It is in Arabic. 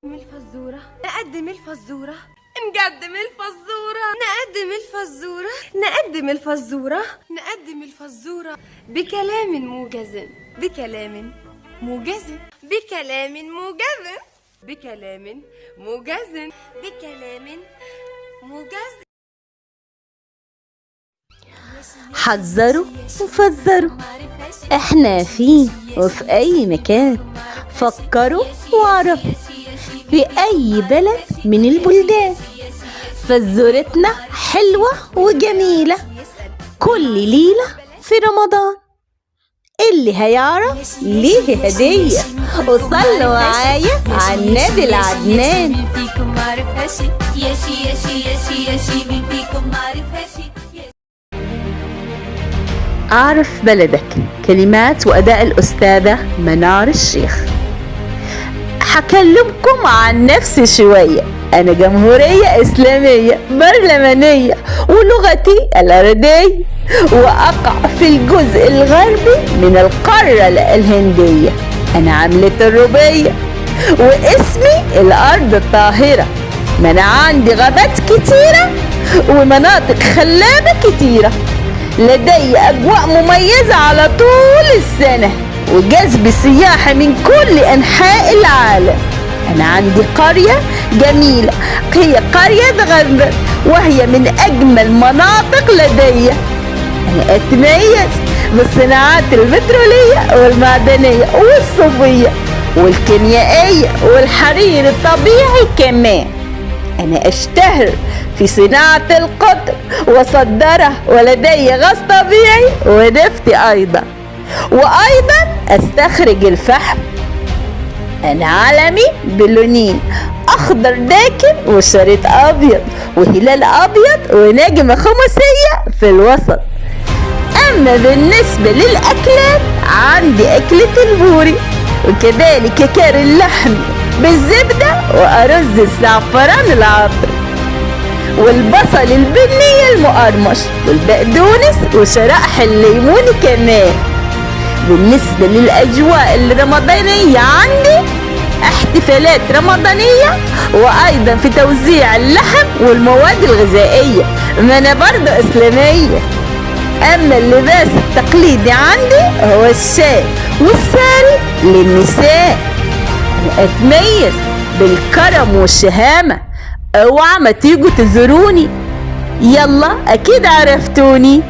الفزورة نقدم الفزورة نقدم الفزورة نقدم الفزورة نقدم الفزورة نقدم الفزورة بكلام موجز بكلام موجز بكلام موجز بكلام موجز بكلام موجز. حذروا وفزروا، احنا فين وفي اي مكان. فكروا واعرفوا في اي بلد من البلدان. فزورتنا حلوة وجميلة كل ليلة في رمضان. اللي هيعرف ليه هدية. وصلوا معايا على النبي العدنان. مين فيكم معرفهاش ياشي ياشي ياشي ياشي مين فيكم معرفهاش. أعرف بلدك كلمات وأداء الأستاذة منار الشيخ. حكلمكم عن نفسي شوية. أنا جمهورية إسلامية برلمانية ولغتي الأردية، وأقع في الجزء الغربي من القارة الهندية. أنا عملة الروبية واسمي الأرض الطاهرة. ما أنا عندي غابات كتيرة ومناطق خلابة كتيرة. لدي أجواء مميزة على طول السنة وجذب سياحة من كل أنحاء العالم. أنا عندي قرية جميلة، هي قرية غرب، وهي من أجمل مناطق لدي. أنا أتميز بالصناعات البترولية والمعدنية والصوفية والكيميائية والحرير الطبيعي كمان. أنا أشتهر في صناعة القطن وصدره، ولدي غاز طبيعي ونفط أيضا، وأيضا أستخرج الفحم. أنا علمي بلونين، أخضر داكن وشريط أبيض وهلال أبيض ونجمة خماسية في الوسط. أما بالنسبة للأكلات عندي أكلة البوري، وكذلك كاري اللحم بالزبدة وأرز الزعفران العطر والبصل البني المقرمش والبقدونس وشرائح الليمون كمان. بالنسبة للأجواء الرمضانية عندي احتفالات رمضانية، وأيضا في توزيع اللحم والمواد الغذائية. ما أنا برضو إسلامية. أما اللباس التقليدي عندي هو الشال والساري للنساء. أنا أتميز بالكرم والشهامة. اوعى ما تيجوا تزوروني. يلا أكيد عرفتوني.